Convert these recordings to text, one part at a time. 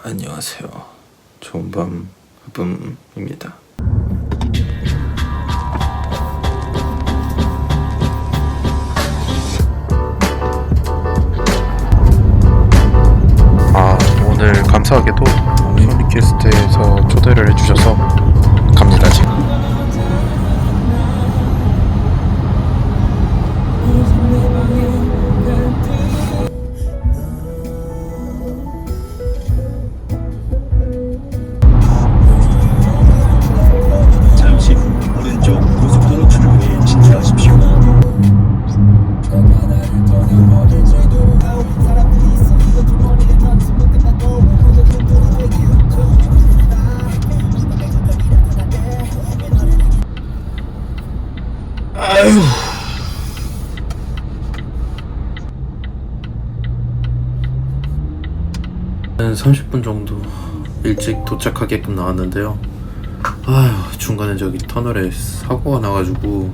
안녕하세요. 좋은 밤 흑범입니다. 오늘 감사하게도 소니캐스트에서 초대를 해주셔서 갑니다 지금. 잠시 후 오른쪽 고속도로 출구에 진출하십시오. 아유. 한 30분 정도 일찍 도착하게끔 나왔는데요. 중간에 저기 터널에 사고가 나가지고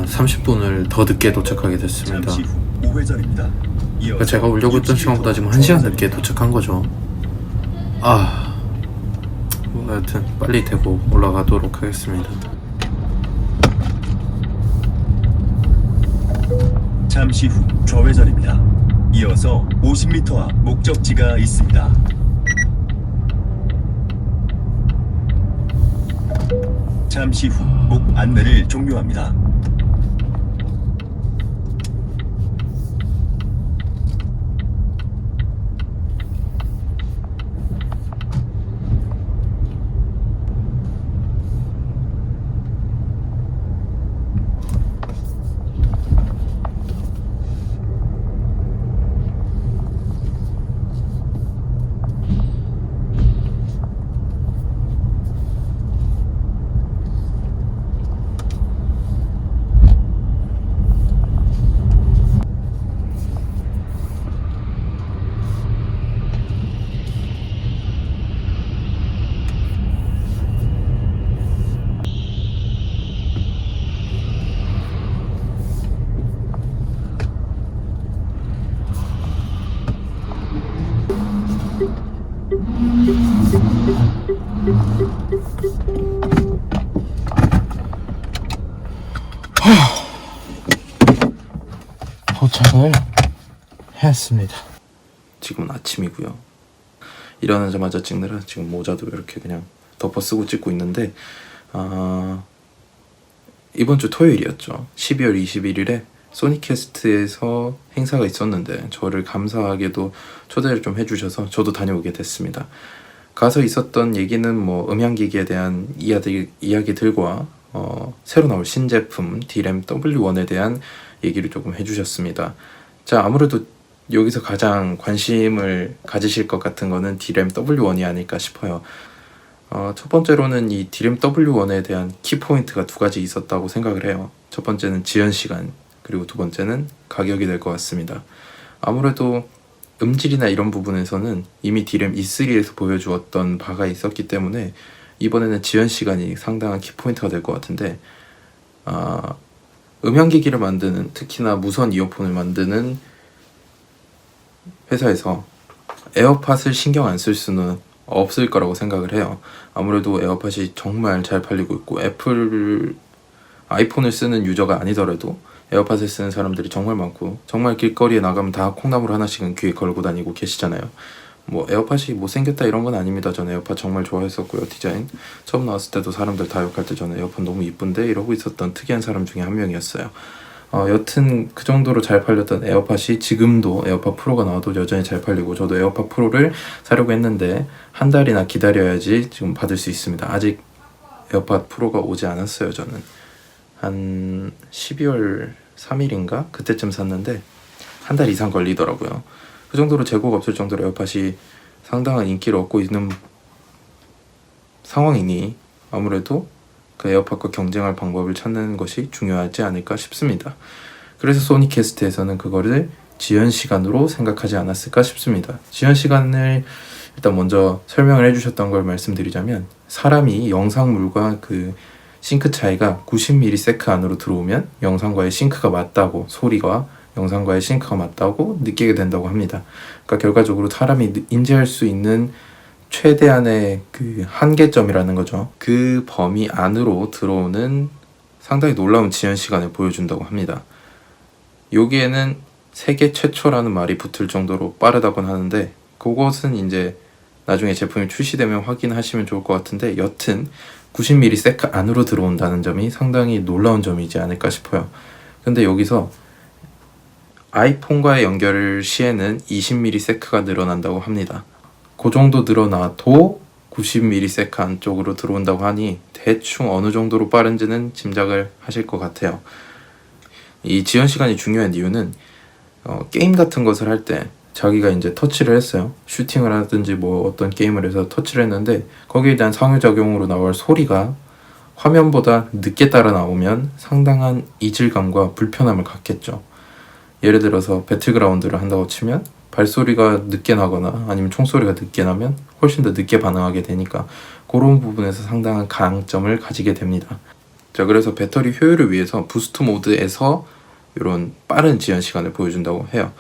30분을 더 늦게 도착하게 됐습니다. 잠시 후 우회전입니다. 그러니까 제가 오려고 했던 시간보다 지금 1시간 늦게 도착한 거죠. 하여튼 빨리 대고 올라가도록 하겠습니다. 잠시 후 좌회전입니다. 이어서 50m 앞 목적지가 있습니다. 잠시 후 목 안내를 종료합니다. 도착을 했습니다. 지금은 아침이고요. 일어나자마자 찍느라 지금 모자도 이렇게 그냥 덮어 쓰고 찍고 있는데 이번 주 토요일이었죠. 12월 21일에 소니캐스트에서 행사가 있었는데 저를 감사하게도 초대를 좀 해주셔서 저도 다녀오게 됐습니다. 가서 있었던 얘기는 음향기기에 대한 이야기들과 새로 나올 신제품 DRAM W1에 대한 얘기를 조금 해주셨습니다. 자, 아무래도 여기서 가장 관심을 가지실 것 같은 거는 DRAM W1이 아닐까 싶어요. 첫 번째로는 이 DRAM W1에 대한 키포인트가 두 가지 있었다고 생각을 해요. 첫 번째는 지연시간, 그리고 두 번째는 가격이 될 것 같습니다. 아무래도 음질이나 이런 부분에서는 이미 DRAM E3에서 보여주었던 바가 있었기 때문에 이번에는 지연시간이 상당한 키포인트가 될 것 같은데 음향기기를 만드는, 특히나 무선 이어폰을 만드는 회사에서 에어팟을 신경 안 쓸 수는 없을 거라고 생각을 해요. 아무래도 에어팟이 정말 잘 팔리고 있고 아이폰을 쓰는 유저가 아니더라도 에어팟을 쓰는 사람들이 정말 많고, 정말 길거리에 나가면 다 콩나물 하나씩은 귀에 걸고 다니고 계시잖아요. 에어팟이 못생겼다 이런 건 아닙니다. 저는 에어팟 정말 좋아했었고요. 디자인 처음 나왔을 때도 사람들 다 욕할 때 저는 에어팟 너무 이쁜데 이러고 있었던 특이한 사람 중에 한 명이었어요. 여튼 그 정도로 잘 팔렸던 에어팟이 지금도 에어팟 프로가 나와도 여전히 잘 팔리고, 저도 에어팟 프로를 사려고 했는데 한 달이나 기다려야지 지금 받을 수 있습니다. 아직 에어팟 프로가 오지 않았어요. 저는 한 12월 3일인가 그때쯤 샀는데 한 달 이상 걸리더라고요. 그 정도로 재고가 없을 정도로 에어팟이 상당한 인기를 얻고 있는 상황이니 아무래도 그 에어팟과 경쟁할 방법을 찾는 것이 중요하지 않을까 싶습니다. 그래서 소니캐스트에서는 그거를 지연시간으로 생각하지 않았을까 싶습니다. 지연시간을 일단 먼저 설명을 해주셨던 걸 말씀드리자면, 사람이 영상물과 그 싱크 차이가 90ms 안으로 들어오면 영상과의 싱크가 맞다고, 소리가 영상과의 싱크가 맞다고 느끼게 된다고 합니다. 그러니까 결과적으로 사람이 인지할 수 있는 최대한의 그 한계점이라는 거죠. 그 범위 안으로 들어오는 상당히 놀라운 지연 시간을 보여준다고 합니다. 여기에는 세계 최초라는 말이 붙을 정도로 빠르다고는 하는데 그것은 이제 나중에 제품이 출시되면 확인하시면 좋을 것 같은데 여튼 90ms 안으로 들어온다는 점이 상당히 놀라운 점이지 않을까 싶어요. 근데 여기서 아이폰과의 연결 시에는 20ms가 늘어난다고 합니다. 그 정도 늘어나도 90ms 안쪽으로 들어온다고 하니 대충 어느 정도로 빠른지는 짐작을 하실 것 같아요. 이 지연 시간이 중요한 이유는 게임 같은 것을 할 때 자기가 이제 터치를 했어요. 슈팅을 하든지 뭐 어떤 게임을 해서 터치를 했는데 거기에 대한 상호작용으로 나올 소리가 화면보다 늦게 따라 나오면 상당한 이질감과 불편함을 갖겠죠. 예를 들어서 배틀그라운드를 한다고 치면 발소리가 늦게 나거나 아니면 총소리가 늦게 나면 훨씬 더 늦게 반응하게 되니까 그런 부분에서 상당한 강점을 가지게 됩니다. 자, 그래서 배터리 효율을 위해서 부스트 모드에서 이런 빠른 지연 시간을 보여준다고 해요.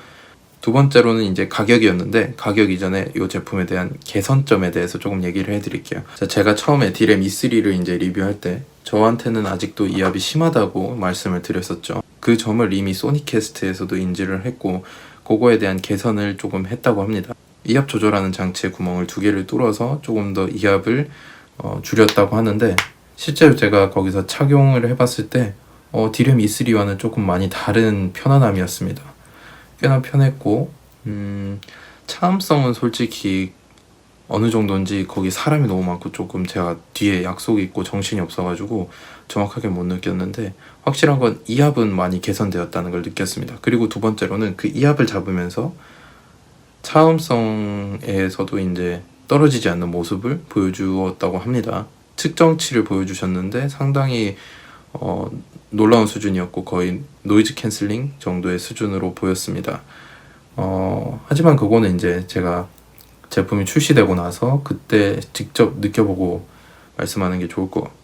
두 번째로는 이제 가격이었는데 가격 이전에 이 제품에 대한 개선점에 대해서 조금 얘기를 해드릴게요. 자, 제가 처음에 디램 E3를 이제 리뷰할 때 저한테는 아직도 이압이 심하다고 말씀을 드렸었죠. 그 점을 이미 소니캐스트에서도 인지를 했고 그거에 대한 개선을 조금 했다고 합니다. 이압 조절하는 장치의 구멍을 2개를 뚫어서 조금 더 이압을 줄였다고 하는데 실제로 제가 거기서 착용을 해봤을 때 디램 E3와는 조금 많이 다른 편안함이었습니다. 꽤나 편했고 차음성은 솔직히 어느 정도인지 거기 사람이 너무 많고 조금 제가 뒤에 약속이 있고 정신이 없어가지고 정확하게 못 느꼈는데 확실한 건 이압은 많이 개선되었다는 걸 느꼈습니다. 그리고 두 번째로는 그 이압을 잡으면서 차음성에서도 이제 떨어지지 않는 모습을 보여주었다고 합니다. 측정치를 보여주셨는데 상당히 놀라운 수준이었고 거의 노이즈 캔슬링 정도의 수준으로 보였습니다. 하지만 그거는 이제 제가 제품이 출시되고 나서 그때 직접 느껴보고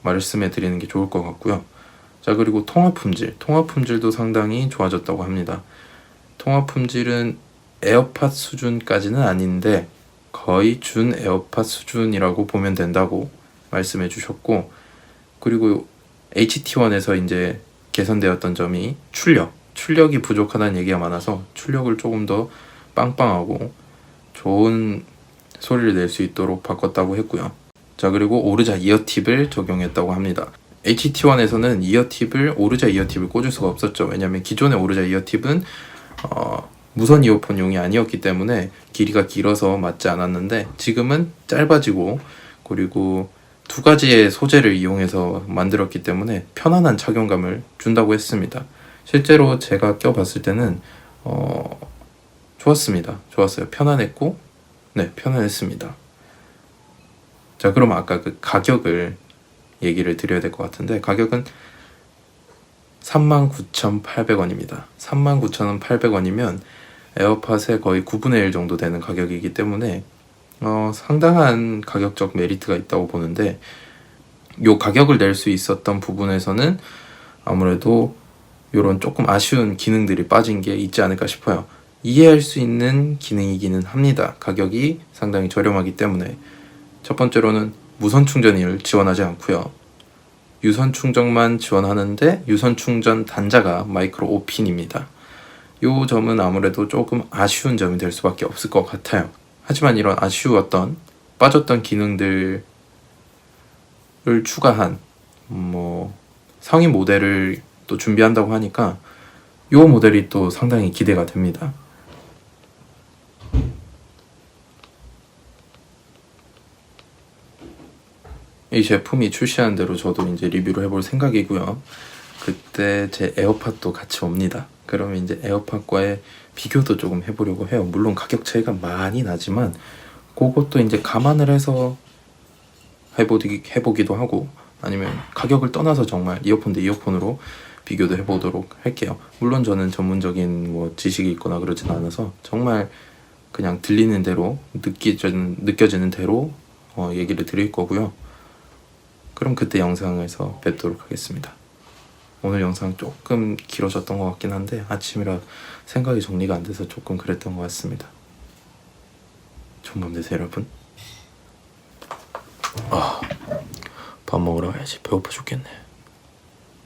말씀해 드리는 게 좋을 것 같고요. 자, 그리고 통화 품질도 상당히 좋아졌다고 합니다. 통화 품질은 에어팟 수준까지는 아닌데 거의 준 에어팟 수준이라고 보면 된다고 말씀해 주셨고, 그리고 HT1에서 이제 개선되었던 점이 출력이 부족하다는 얘기가 많아서 출력을 조금 더 빵빵하고 좋은 소리를 낼 수 있도록 바꿨다고 했고요. 자, 그리고 오르자 이어팁을 적용했다고 합니다. HT1에서는 오르자 이어팁을 꽂을 수가 없었죠. 왜냐면 기존의 오르자 이어팁은 무선 이어폰용이 아니었기 때문에 길이가 길어서 맞지 않았는데 지금은 짧아지고 그리고 2가지의 소재를 이용해서 만들었기 때문에 편안한 착용감을 준다고 했습니다. 실제로 제가 껴봤을 때는 좋았어요. 편안했고 편안했습니다. 자, 그럼 아까 그 가격을 얘기를 드려야 될 것 같은데 가격은 39,800원입니다. 39,800원이면 에어팟의 거의 9분의 1 정도 되는 가격이기 때문에 상당한 가격적 메리트가 있다고 보는데 요 가격을 낼 수 있었던 부분에서는 아무래도 요런 조금 아쉬운 기능들이 빠진 게 있지 않을까 싶어요. 이해할 수 있는 기능이기는 합니다. 가격이 상당히 저렴하기 때문에. 첫 번째로는 무선 충전을 지원하지 않고요. 유선 충전만 지원하는데 유선 충전 단자가 마이크로 5핀입니다. 요 점은 아무래도 조금 아쉬운 점이 될 수밖에 없을 것 같아요. 하지만 이런 아쉬웠던 빠졌던 기능들을 추가한 상위 모델을 또 준비한다고 하니까 요 모델이 또 상당히 기대가 됩니다. 이 제품이 출시하는 대로 저도 이제 리뷰를 해볼 생각이고요. 그때 제 에어팟도 같이 옵니다. 그러면 이제 에어팟과의 비교도 조금 해보려고 해요. 물론 가격 차이가 많이 나지만 그것도 이제 감안을 해서 해보기도 하고 아니면 가격을 떠나서 정말 이어폰 대 이어폰으로 비교도 해보도록 할게요. 물론 저는 전문적인 지식이 있거나 그러진 않아서 정말 그냥 들리는 대로 느껴지는 대로 얘기를 드릴 거고요. 그럼 그때 영상에서 뵙도록 하겠습니다. 오늘 영상 조금 길어졌던 것 같긴 한데 아침이라 생각이 정리가 안 돼서 조금 그랬던 것 같습니다. 좋은 밤 되세요 여러분. 밥 먹으러 가야지. 배고파 죽겠네.